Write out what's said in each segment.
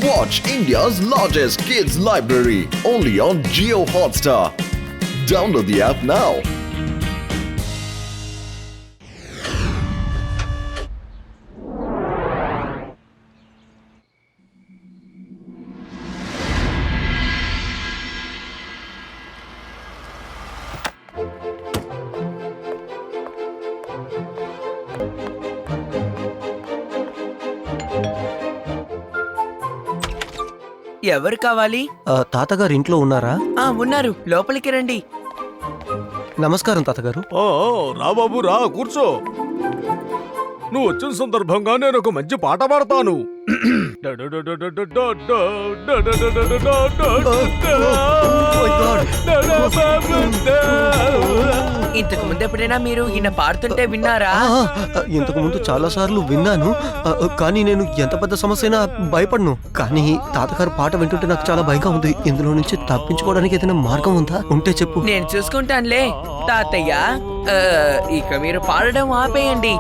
Watch India's largest kids library only on Jio Hotstar. Download the app now. ఎవరు కావాలి? తాతగారు ఇంట్లో ఉన్నారా? ఉన్నారు, లోపలికి రండి. నమస్కారం తాతగారు. రా బాబు రా, కూర్చో. నువ్వు వచ్చిన సందర్భంగా నేను ఒక మంచి పాట పాడతాను. ఇంతకు ముందు ఎప్పుడైనా మీరు ఈయన పాడుతుంటే విన్నారా? ఇంతకు ముందు చాలా సార్లు విన్నాను, కానీ నేను ఎంత పెద్ద సమస్య అయినా భయపడను. కానీ తాతగారు పాట వింటుంటే నాకు చాలా భయంగా ఉంది. ఇందులో నుంచి తప్పించుకోవడానికి ఏదైనా మార్గం ఉందా? ఉంటే చెప్పు. నేను చూసుకుంటానులే తాతయ్య. ఇక మీరు పాడడం ఆపేయండి.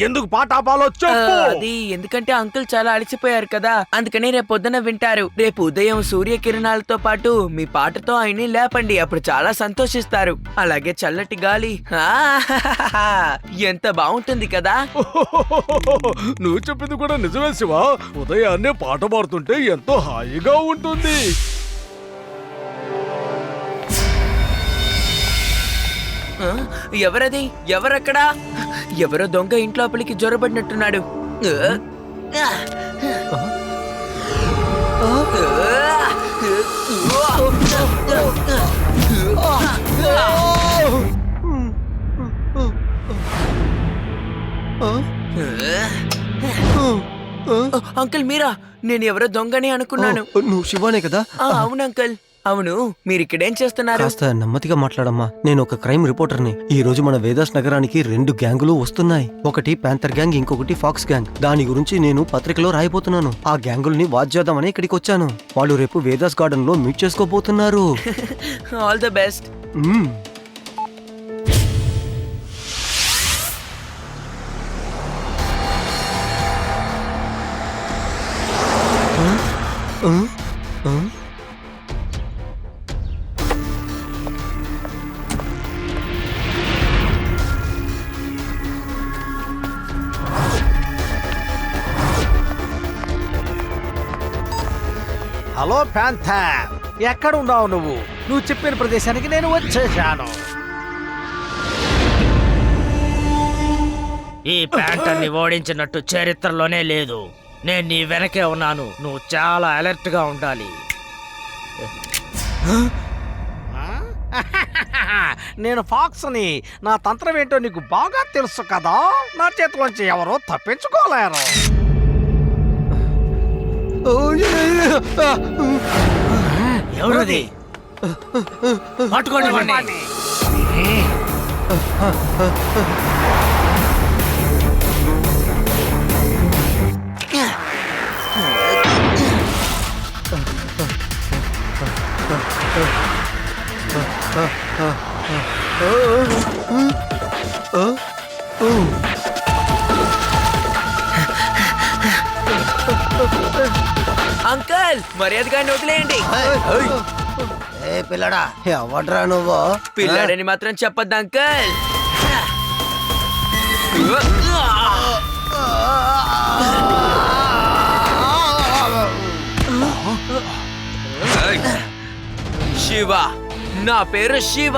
ఎందుకు పాట ఆపాలో చెప్పు. అది ఎందుకంటే అంకుల్ చాలా అలసిపోయారు కదా, అందుకని రేపు పొద్దున వింటారు. రేపు ఉదయం సూర్యకిరణాలతో పాటు మీ పాటతో ఆయన్ని లేపండి, అప్పుడు చాలా సంతోషిస్తారు. అలాగే చల్లటి గాలి, ఎంత బాగుంటుంది కదా. నువ్వు చెప్పింది కూడా నిజమే శివ. ఉదయాన్నే పాట పాడుతుంటే ఎంతో హాయిగా ఉంటుంది. ఎవరది? ఎవరక్కడా? ఎవరో దొంగ ఇంట్లోపలికి జ్వరబడినట్టున్నాడు. అంకుల్ మీరా? నేను ఎవరో దొంగని అనుకున్నాను. నువ్వు శివానే కదా? అవును అంకుల్. అవును, మీరు ఇక్కడేం చేస్తున్నారు? కాస్త నెమ్మదిగా మాట్లాడమ్మా. నేను ఒక క్రైమ్ రిపోర్టర్ని. ఈ రోజు మన వేదాస్ నగరానికి 2 గ్యాంగులు వస్తున్నాయి. ఒకటి ప్యాంథర్ గ్యాంగ్, ఇంకొకటి ఫాక్స్ గ్యాంగ్. దాని గురించి నేను పత్రికలో రాయబోతున్నాను. ఆ గ్యాంగుల్ని వాచ్ చేద్దామని ఇక్కడికి వచ్చాను. వాళ్ళు రేపు వేదాస్ గార్డెన్ లో మీట్ చేసుకోబోతున్నారు. All the best. Hello Panther, ఎక్కడున్నావు నువ్వు? నువ్వు చెప్పిన ప్రదేశానికి నేను వచ్చేసాను. ఈ ప్యాంటర్ని ఓడించినట్టు చరిత్రలోనే లేదు. నేను నీ వెనకే ఉన్నాను. నువ్వు చాలా అలర్ట్ గా ఉండాలి. నేను ఫాక్స్ని. నా తంత్రం ఏంటో నీకు బాగా తెలుసు కదా. నా చేతిలోంచి ఎవరో తప్పించుకోలేరు. ఎవరది? పట్టుకోండి వాడిని. అంకుల్ మర్యాదగా వదిలేయండి. ఏ పిల్లడా, ఎవడ్రా నువ్వు? పిల్లాడని మాత్రం చెప్పొద్దు అంకుల్. శివ, నా పేరు శివ.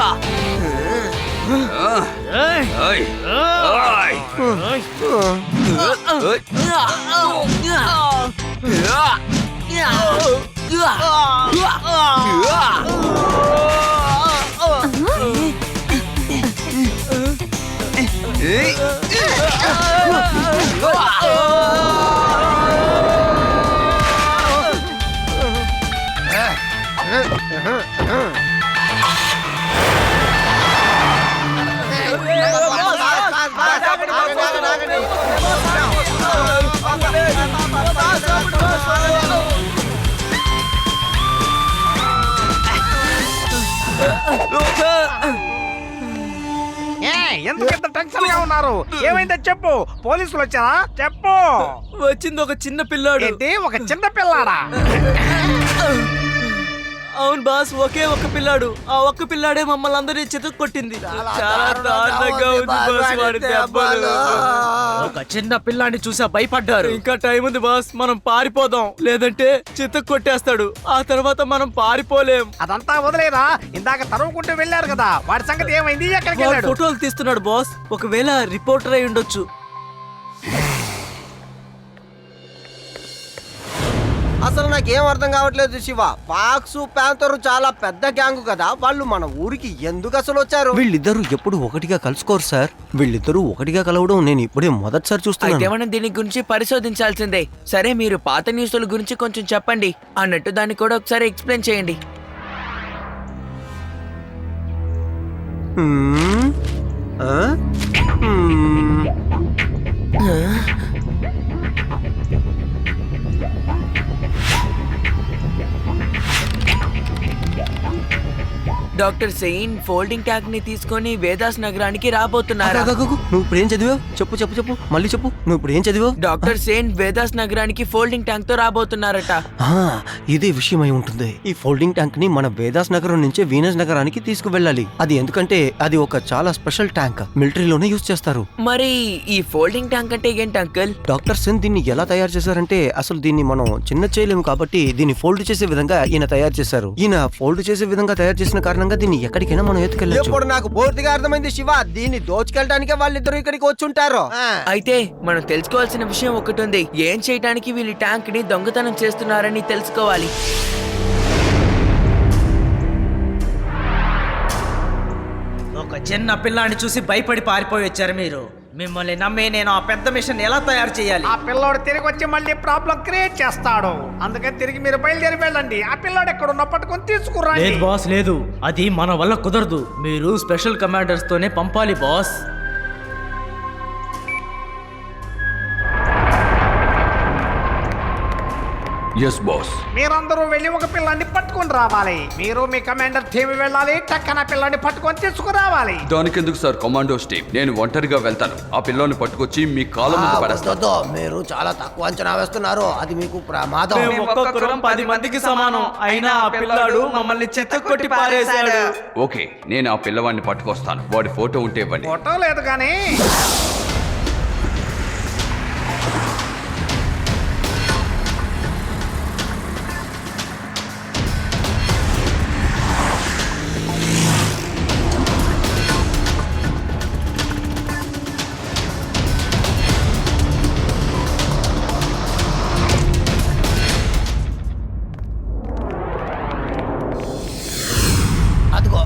ఎందుకు ఇంత టెన్షన్ గా ఉన్నారు? ఏమైందో చెప్పు. పోలీసులు వచ్చారా? చెప్పు. వచ్చింది ఒక చిన్న పిల్లాడు. ఏంటి, ఒక చిన్న పిల్లాడా? అవును బాస్, ఒకే ఒక్క పిల్లాడు. ఆ ఒక్క పిల్లాడే మమ్మల్ని అందరినీ చితక్ కొట్టింది. చాలా దారుణంగా ఉంది బాస్ వాడి దెబ్బలు. ఒక చిన్న పిల్లాన్ని చూసా భయపడ్డారు. ఇంకా టైం ఉంది బాస్, మనం పారిపోదాం, లేదంటే చితక్ కొట్టేస్తాడు. ఆ తర్వాత మనం పారిపోలేం. అదంతా వదిలేరా, ఇందాక తరుముకుంటూ వెళ్ళారు కదా, వాడి సంగతి ఏమైంది? ఎక్కడికి వాడు వెళ్ళాడు? ఫోటోలు తీస్తున్నాడు బాస్. ఒకవేళ రిపోర్టర్ అయి ఉండొచ్చు. అసలు నాకేం అర్థం కావట్లేదు శివ. ఫాక్స్ ప్యాంతర్ చాలా పెద్ద గ్యాంగ్ కదా, వాళ్ళు మన ఊరికి ఎందుకు అసలు వచ్చారు? వీళ్ళిద్దరూ ఎప్పుడు ఒకటిగా కలుసుకోరు సార్. వీళ్ళిద్దరూ ఒకటిగా కలవడం నేను ఇప్పుడే మొదటిసారి అయితే చూస్తున్నాను. మనం దీని గురించి పరిశోధించాల్సిందే. సరే, మీరు పాత న్యూస్ల గురించి కొంచెం చెప్పండి అన్నట్టు దాన్ని కూడా ఒకసారి ఎక్స్ప్లెయిన్ చేయండి. హ్మ్? ఆ? హ్మ్. డాక్టర్ సెయిన్ ఫోల్డింగ్ ట్యాంక్ ని తీసుకొని వేదాస్ నగరానికి రాబోతున్నారు. నువ్వు ఇప్పుడు ఏం చదివావు? చెప్పు చెప్పు చెప్పు, మళ్ళీ చెప్పు. నువ్వు ఇప్పుడు ఏం చదివావు? డాక్టర్ సేన్ వేదాస్ నగరానికి ఫోల్డింగ్ ట్యాంక్ తో రాబోతున్నారట. ఇదే విషయం అయి ఉంటుంది. ఈ ఫోల్డింగ్ ట్యాంక్ ని మన వేదాస్ నగరం నుంచి వీనస్ నగరానికి తీసుకువెళ్ళాలి. అది ఎందుకంటే అది ఒక చాలా స్పెషల్ ట్యాంక్, మిలిటరీలోనే యూజ్ చేస్తారు. మరి ఈ ఫోల్డింగ్ ట్యాంక్ అంటే ఏంటి అంకుల్? డాక్టర్ సెన్ దీన్ని ఎలా తయారు చేశారంటే, అసలు దీన్ని మనం చిన్న చేయలేము కాబట్టి దీన్ని ఫోల్డ్ చేసే విధంగా ఈయన తయారు చేశారు. ఈయన ఫోల్డ్ చేసే విధంగా తయారు చేసిన కారణంగా దీన్ని ఎక్కడికైనా మనం ఎత్తుకెళ్ళచ్చు. ఇప్పుడు నాకు పూర్తిగా అర్థమైంది శివ. దీన్ని దోచుకెళ్ళడానికే వాళ్ళిద్దరు ఇక్కడికి వచ్చుంటారు. అయితే మనం తెలుసుకోవాల్సిన విషయం ఒకటి ఉంది. ఏం చేయడానికి వీళ్ళు ట్యాంక్ ని దొంగతనం చేస్తున్నారని తెలుసుకోవాలి. ఒక చిన్న పిల్లాన్ని చూసి భయపడి పారిపోయి వచ్చారు మీరు. మిమ్మల్ని నమ్మి నేను ఆ పెద్ద మిషన్ ఎలా తయారు చేయాలి? ఆ పిల్లోడు తిరిగి వచ్చి మళ్ళీ ప్రాబ్లం క్రియేట్ చేస్తాడు. అందుకని తిరిగి మీరు బయలుదేరి వెళ్ళండి. ఆ పిల్లోడు ఎక్కడున్నా పట్టుకొని తీసుకురండి. లేదు బాస్, లేదు, అది మన వల్ల కుదరదు. మీరు స్పెషల్ కమాండర్స్ తోనే పంపాలి బాస్. Yes boss. మీరందరూ వెళ్ళి ఒక పిల్లాన్ని పట్టుకొని రావాలి. మీరు మీ కమాండర్ టీమ్ వెళ్ళాలి. టక్కన పిల్లాన్ని పట్టుకొని తీసుకురావాలి. దానికెందుకు సార్ కమాండోస్ టీమ్? నేను ఒంటరిగా వెళ్తాను. ఆ పిల్లని పట్టుకొచ్చి మీ కాళ్ళ ముందు పడేస్తాను. మీరు చాలా తక్కువ అంచనా వేస్తున్నారు. అది మీకు ప్రమాదం. మేము ఒక్కొక్కరం 10 మందికి సమానం. అయినా ఆ పిల్లాడు మమ్మల్ని చెత్తకొట్టి పారేశాడు. ఓకే, నేను ఆ పిల్లవాడిని పట్టుకొస్తాను. వాడి ఫోటో ఉంటే ఇవ్వండి. ఫోటో లేదు కానీ అదిగో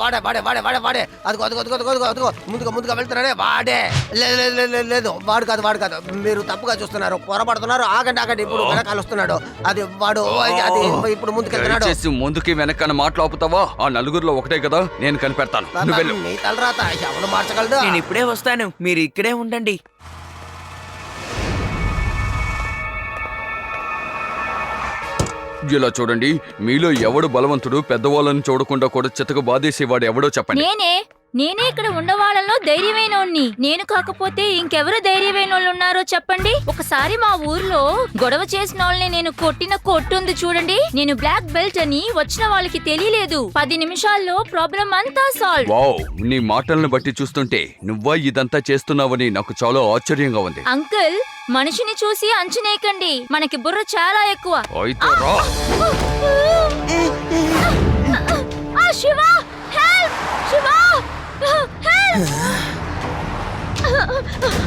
వాడే వాడే వాడే వాడే వాడే అదిగో అదిగో అదిగో అదిగో అదిగో ముందుగా ముందుగా వెళ్తున్నాడే వాడే. లేదు లేదు లేదు లేదు, వాడు కాదు వాడు కాదు. మీరు తప్పుగా చూస్తున్నారు, పొరపడుతున్నారు. ఆగండి ఆగండి, ఇప్పుడు వెనకాల వస్తున్నాడు. అది వాడు, అది ఇప్పుడు ముందుకెళ్తున్నాడు. దయచేసి ముందుకి వెనకన్న మాట్లాపుతావా? ఆ నలుగురిలో ఒకటే కదా, నేను కనిపెడతాను. నువ్వు వెళ్ళు. నీ తలరాత ఎవరు మార్చగలడు? నేను ఇప్పుడే వస్తాను, మీరు ఇక్కడే ఉండండి. ఇలా చూడండి, మీలో ఎవడు బలవంతుడు? పెద్దవాళ్ళని చూడకుండా కూడా చితక బాధేసేవాడు ఎవడో చెప్పండి. నేనే ఇక్కడ ఉండవాళ్ళలో ధైర్యమైనోణ్ణి. నేను కాకపోతే ఇంకెవరు ధైర్యమైన ఉన్నారో చెప్పండి. ఒకసారి మా ఊర్లో గొడవ చేసిన వాళ్ళని నేను కొట్టిన కొట్టుంది చూడండి. నేను బ్లాక్ బెల్ట్ అని వచ్చిన వాళ్ళకి తెలియలేదు. 10 నిమిషాల్లో ప్రాబ్లం అంతా సాల్వ్. వావ్, నీ మాటలను బట్టి చూస్తుంటే నువ్వా ఇదంతా చేస్తున్నావని నాకు చాలా ఆశ్చర్యంగా ఉంది. అంకుల్, మనిషిని చూసి అంచనేయకండి. మనకి బుర్ర చాలా ఎక్కువ. అయితే రా. శివ, హెల్ప్! శివ, హెల్ప్!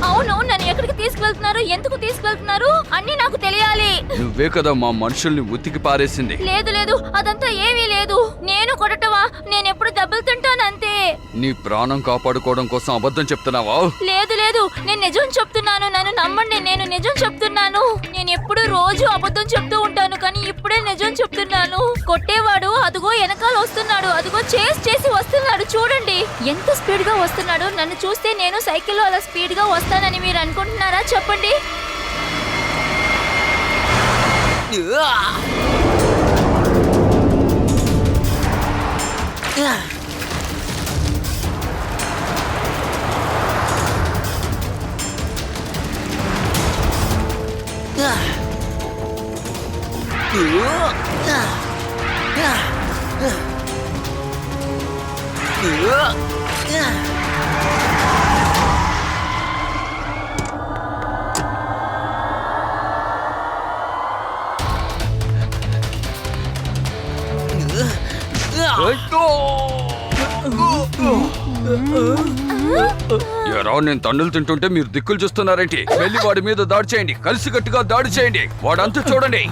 అవును, నన్ను ఎక్కడికి తీసుకువెళ్తున్నారు, ఎందుకు తీసుకువెళ్తున్నారు అన్ని నాకు తెలియాలి. నువ్వే కదా మా మనుషుల్ని ఉతికి పారేసింది. లేదు లేదు, అదంతా ఏమీ లేదు. నేను కొట్టటవా? నేను ఎప్పుడు దెబ్బలు తింటాను అంతే. నీ ప్రాణం కాపాడుకోవడం కోసం అబద్ధం చెప్తున్నావా? లేదు లేదు, నేను నిజం చెప్తున్నాను. నన్ను నమ్మండి, నేను నిజం చెప్తున్నాను. నేను ఎప్పుడు రోజు అబద్ధం చెప్తూ ఉంటాను, కానీ ఇప్పుడే నిజం చెప్తున్నాను. కొట్టేవాడు అదిగో వెనకాల వస్తున్నాడు. అదిగో చేసి వస్తున్నాడు. చూడండి ఎంత స్పీడ్ గా వస్తున్నాడు. నన్ను చూస్తే నేను సైకిల్లో అలా స్పీడ్ గా వస్తానని మీరు అనుకుంటున్నారా? చెప్పండి. ఎరా నేను తన్నులు తింటుంటే మీరు దిక్కులు చూస్తున్నారేంటి? వెళ్ళి వాడి మీద దాడి చేయండి, కలిసికట్టుగా దాడి చేయండి, వాడంతా చూడండి.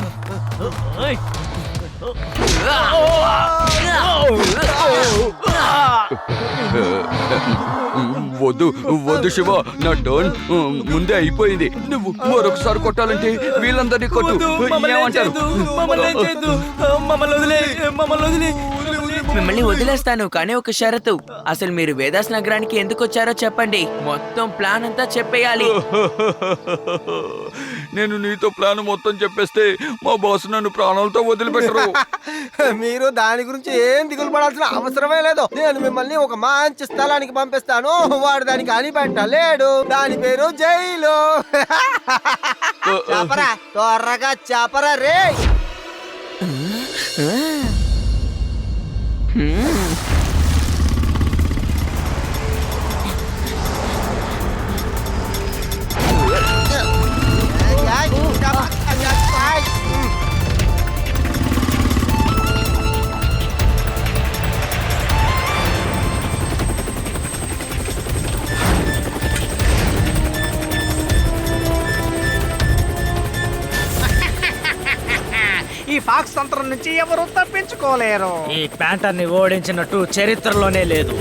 వద్దు వద్దు శివ, నా టర్న్ ముందే అయిపోయింది. నువ్వు మరొకసారి కొట్టాలంటే వీళ్ళందరినీ కొట్టు. ఏమంటారు? మిమ్మల్ని వదిలేస్తాను, కానీ ఒక షరతు. అసలు మీరు వేదాస్ నగరానికి ఎందుకు వచ్చారో చెప్పండి. మొత్తం ప్లాన్ అంతా చెప్పేయాలి. నేను నీతో ప్లాన్ మొత్తం చెప్పేస్తే మా బాస్ నన్ను ప్రాణాలతో వదిలిపెట్టరు. మీరు దాని గురించి ఏం దిగులు పడాల్సిన అవసరమే లేదు. నేను మిమ్మల్ని ఒక మంచి స్థలానికి పంపిస్తాను. వాడు దానికి అనిపెట్టలేడు. దాని పేరు జైలు. చాపరా, త్వరగా చాపరా రే. ఈ ఫాక్స్ తంత్రం నుంచి ఎవరు తప్పించుకోలేరు. ఈ ప్యాంటర్ ని ఓడించినట్టు చరిత్రలోనే లేదు.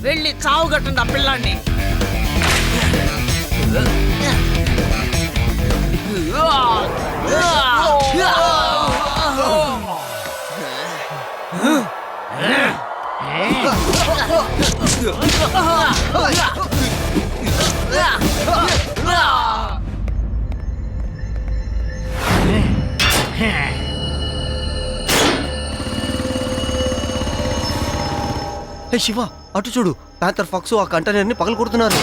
వెళ్ళి చావుగట్టండి ఆ పిల్లాన్ని. హే శివ, అటు చూడు. ప్యాంథర్ ఫాక్స్ ఆ కంటైనర్ ని పగలు కొడుతున్నారు.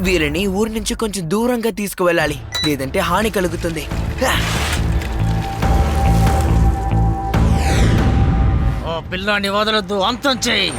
వీరిని ఊరి నుంచి కొంచెం దూరంగా తీసుకువెళ్ళాలి, లేదంటే హాని కలుగుతుంది. ఓ పిల్లాన్ని వదలొద్దు, అంతం చేయి.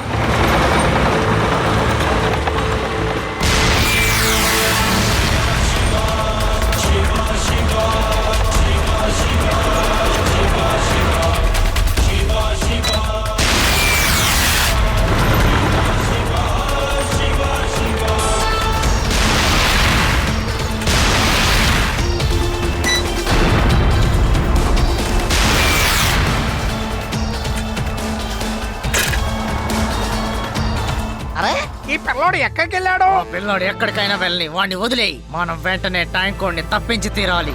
ఈ పిల్లోడు ఎక్కడికి వెళ్ళాడు? ఆ పిల్లాడు ఎక్కడికైనా వెళ్ళని, వాడిని వదిలేయి. మనం వెంటనే ట్యాంక్ కోడ్ని తప్పించి తీరాలి.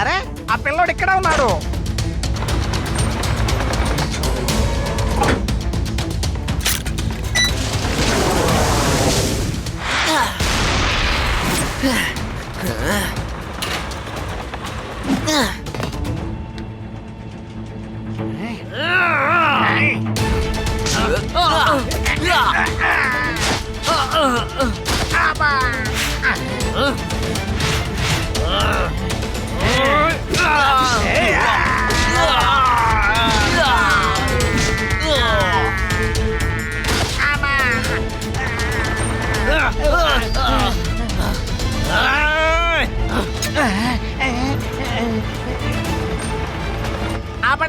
అరే, ఆ పిల్లోడు ఇక్కడ ఉన్నాడు.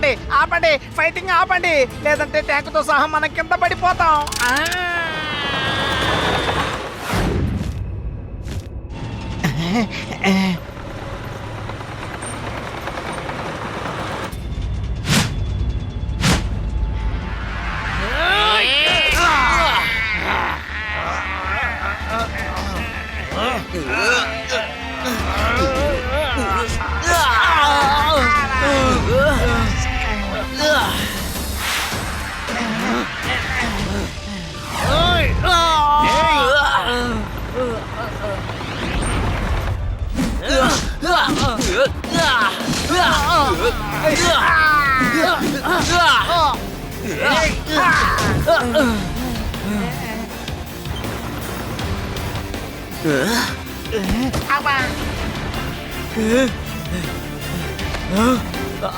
ఆపండి ఆపండి ఫైటింగ్ ఆపండి లేదంటే ట్యాంకుతో సహా మనం కింద పడిపోతాం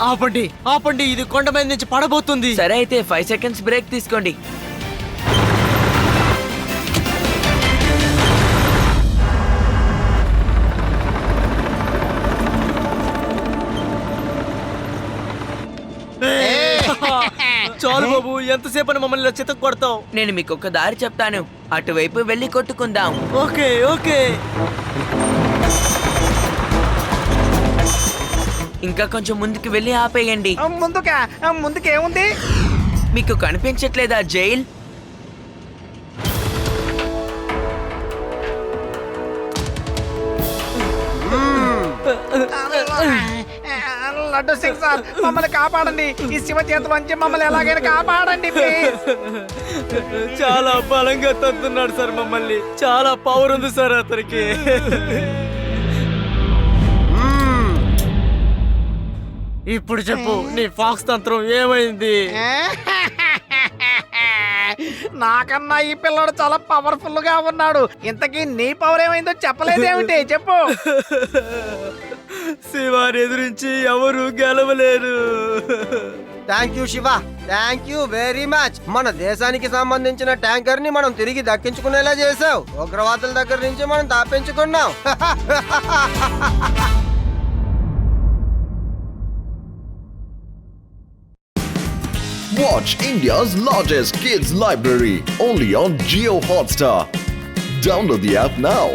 ఆపండి ఆపండి, ఇది కొండ మీద నుంచి పడబోతుంది. సరే అయితే 5 సెకండ్స్ బ్రేక్ తీసుకోండి. చాలు బాబు, ఎంతసేపు అని మమ్మల్ని ఇలా చితక్ కొడతావు? నేను మీకు ఒక దారి చెప్తాను, అటువైపు వెళ్ళి కొట్టుకుందాం. Okay okay. ఇంకా కొంచెం ముందుకు వెళ్ళి ఆపేయండి. ముందుకేముంది మీకు కనిపించట్లేదా జైల్? లడ్డు సింగ్ సార్ మమ్మల్ని కాపాడండి, ఈ శివ చేతులోంచి మమ్మల్ని ఎలాగైనా కాపాడండి ప్లీజ్. చాలా బలంగా తగ్గుతున్నాడు సార్ మమ్మల్ని, చాలా పవర్ ఉంది సార్ అతనికి. ఇప్పుడు చెప్పు, నీ ఫాక్స్ తంత్రం ఏమైంది? నాకన్నా ఈ పిల్లడు చాలా పవర్ఫుల్ గా ఉన్నాడు. ఇంతకీ నీ పవర్ ఏమైందో చెప్పలేదేమిటి? చెప్పు. శివాని ఎదురించి ఎవరు గెలవలేరు. Thank you Shiva, thank you very much. మన దేశానికి సంబంధించిన ట్యాంకర్ ని మనం తిరిగి దక్కించుకునేలా చేసావు. ఉగ్రవాదుల దగ్గర నుంచి మనం తప్పించుకున్నాం. Watch India's largest kids library only on Geo Hotstar. Download the app now.